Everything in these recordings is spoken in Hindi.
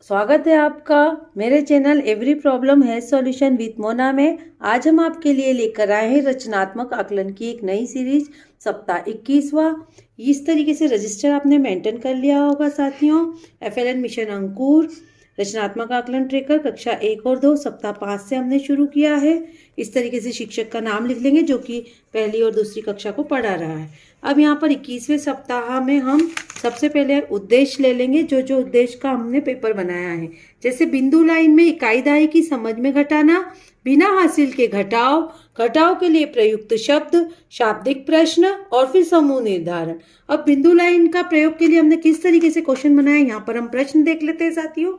स्वागत है आपका मेरे चैनल एवरी प्रॉब्लम है सॉल्यूशन विद मोना में। आज हम आपके लिए लेकर आए हैं रचनात्मक आकलन की एक नई सीरीज, सप्ताह 21वां। इस तरीके से रजिस्टर आपने मेंटेन कर लिया होगा साथियों। FLN मिशन अंकुर रचनात्मक आकलन ट्रेकर कक्षा 1 और 2 सप्ताह 5 से हमने शुरू किया है। इस तरीके से शिक्षक का नाम लिख लेंगे जो कि पहली और दूसरी कक्षा को पढ़ा रहा है। अब यहाँ पर 21वें सप्ताह में हम सबसे पहले उद्देश्य ले लेंगे, जो उद्देश्य का हमने पेपर बनाया है। जैसे बिंदु लाइन में इकाई दहाई की समझ में घटाना, बिना हासिल के घटाव, घटाव के लिए प्रयुक्त शब्द, शाब्दिक प्रश्न और फिर समूह निर्धारण। अब बिंदु लाइन का प्रयोग के लिए हमने किस तरीके से क्वेश्चन बनाया, यहाँ पर हम प्रश्न देख लेते हैं साथियों।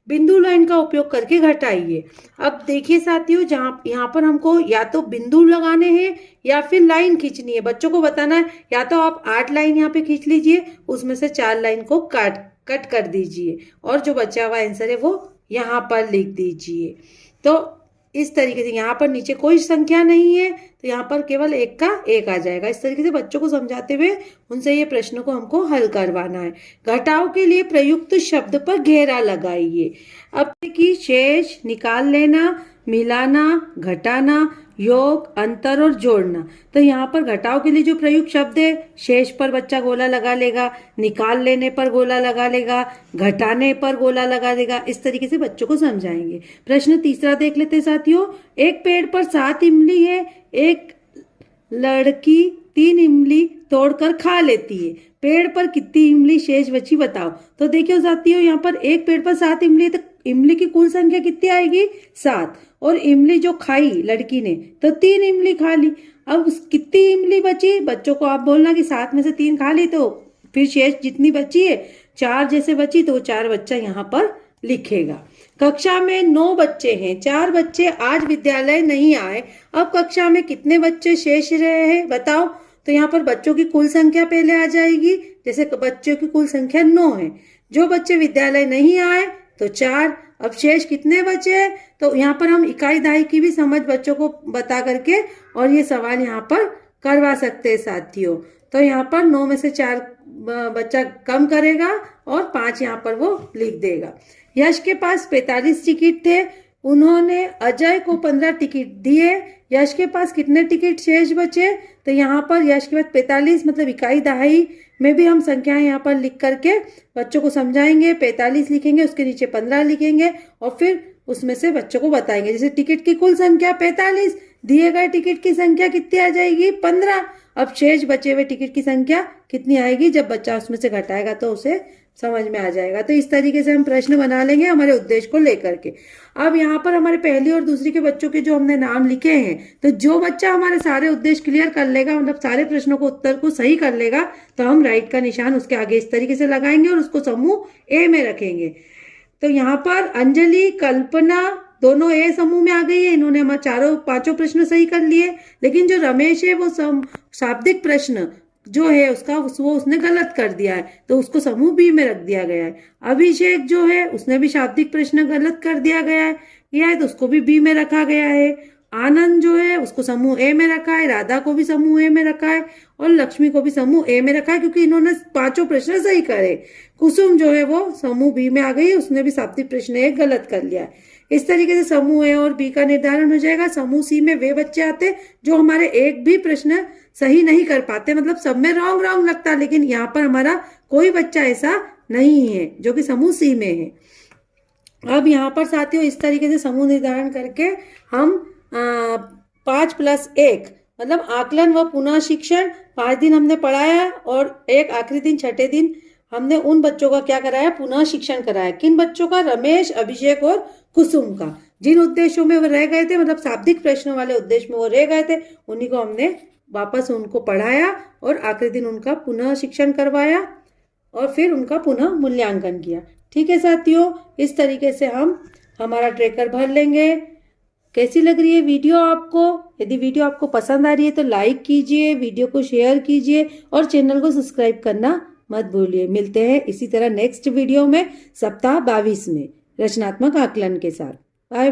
बिंदु लाइन का उपयोग करके घटाइए। अब देखिए साथियों, यहाँ पर हमको या तो बिंदु लगाने हैं या फिर लाइन खींचनी है। बच्चों को बताना है या तो आप 8 लाइन यहाँ पे खींच लीजिए, उसमें से 4 लाइन को कट कर दीजिए और जो बचा हुआ आंसर है वो यहाँ पर लिख दीजिए। तो इस तरीके से यहाँ पर नीचे कोई संख्या नहीं है तो यहाँ पर केवल 1 का 1 आ जाएगा। इस तरीके से बच्चों को समझाते हुए उनसे ये प्रश्नों को हमको हल करवाना है। घटाव के लिए प्रयुक्त शब्द पर घेरा लगाइए। अब देखिए, शेष निकाल लेना, मिलाना, घटाना, योग, अंतर और जोड़ना। तो यहाँ पर घटाव के लिए जो प्रयुक्त शब्द है, शेष पर बच्चा गोला लगा लेगा, निकाल लेने पर गोला लगा लेगा, घटाने पर गोला लगा देगा। इस तरीके से बच्चों को समझाएंगे। प्रश्न तीसरा देख लेते हैं साथियों। एक पेड़ पर 7 इमली है, एक लड़की 3 इमली तोड़कर खा लेती है। पेड़ पर कितनी इमली शेष बची बताओ। तो देखियो साथियों, यहाँ पर एक पेड़ पर 7 इमली, तो इमली की कुल संख्या कितनी आएगी 7, और इमली जो खाई लड़की ने तो 3 इमली खा ली। अब कितनी इमली बची, बच्चों को आप बोलना कि 7 में से 3 खा ली, तो फिर शेष जितनी बची है 4 जैसे बची तो 4 बच्चा यहाँ पर लिखेगा। कक्षा में 9 बच्चे हैं, 4 बच्चे आज विद्यालय नहीं आए। अब कक्षा में कितने बच्चे शेष रहे हैं बताओ। तो यहाँ पर बच्चों की कुल संख्या पहले आ जाएगी। जैसे बच्चों की कुल संख्या 9 है, जो बच्चे विद्यालय नहीं आए तो 4। अब शेष कितने बचे हैं, तो यहाँ पर हम इकाई दहाई की भी समझ बच्चों को बता करके और ये सवाल यहाँ पर करवा सकते हैं साथियों। तो यहाँ पर 9 में से 4 बच्चा कम करेगा और 5 यहाँ पर वो लिख देगा। यश के पास 45 टिकट थे, उन्होंने अजय को 15 टिकट दिए। यश के पास कितने टिकट शेष बचे, तो यहाँ पर यश के पास 45 मतलब इकाई दहाई में भी हम संख्याएं यहाँ पर लिख करके बच्चों को समझाएंगे। 45 लिखेंगे, उसके नीचे 15 लिखेंगे और फिर उसमें से बच्चों को बताएंगे। जैसे टिकट की कुल संख्या 45, दिए गए टिकट की संख्या कितनी आ जाएगी 15। अब शेष बचे हुए टिकट की संख्या कितनी आएगी, जब बच्चा उसमें से घटाएगा तो उसे समझ में आ जाएगा। तो इस तरीके से हम प्रश्न बना लेंगे हमारे उद्देश्य को लेकर के। अब यहाँ पर हमारे पहली और दूसरी के बच्चों के जो हमने नाम लिखे हैं, तो जो बच्चा हमारे सारे उद्देश्य क्लियर कर लेगा, मतलब सारे प्रश्नों को उत्तर को सही कर लेगा, तो हम राइट का निशान उसके आगे इस तरीके से लगाएंगे और उसको समूह A में रखेंगे। तो यहाँ पर अंजलि, कल्पना दोनों A समूह में आ गई है। इन्होंने हमारे 5 प्रश्न सही कर लिए। लेकिन जो रमेश है वो शाब्दिक प्रश्न जो है उसने गलत कर दिया है, तो उसको समूह B में रख दिया गया है। अभिषेक जो है उसने भी शाब्दिक प्रश्न गलत कर दिया गया है तो उसको भी B में रखा गया है। आनंद जो है उसको समूह A में रखा है, राधा को भी समूह A में रखा है और लक्ष्मी को भी समूह A में रखा है, क्योंकि इन्होंने 5 प्रश्न सही करे। कुसुम जो है वो समूह B में आ गई है, उसने भी शाब्दिक प्रश्न 1 गलत कर लिया है। इस तरीके से समूह A और B का निर्धारण हो जाएगा। समूह C में वे बच्चे आते जो हमारे एक भी प्रश्न सही नहीं कर पाते, मतलब सब में रॉन्ग लगता है, लेकिन यहाँ पर हमारा कोई बच्चा ऐसा नहीं है जो कि समूह C में है। अब यहाँ पर साथियों इस तरीके से समूह निर्धारण करके हम 5+1 मतलब आकलन व पुनः शिक्षण 5 दिन हमने पढ़ाया और एक आखिरी दिन 6ठे दिन हमने उन बच्चों का क्या कराया, पुनः शिक्षण कराया। किन बच्चों का, रमेश, अभिषेक और कुसुम का। जिन उद्देश्यों में वो रह गए थे, मतलब शाब्दिक प्रश्नों वाले उद्देश्य में वो रह गए थे, उन्हीं को हमने वापस उनको पढ़ाया और आखिरी दिन उनका पुनः शिक्षण करवाया और फिर उनका पुनः मूल्यांकन किया। ठीक है साथियों, इस तरीके से हम हमारा ट्रेकर भर लेंगे। कैसी लग रही है वीडियो आपको? यदि वीडियो आपको पसंद आ रही है तो लाइक कीजिए, वीडियो को शेयर कीजिए और चैनल को सब्सक्राइब करना मत भूलिए। मिलते हैं इसी तरह नेक्स्ट वीडियो में सप्ताह 22 में रचनात्मक आकलन के साथ।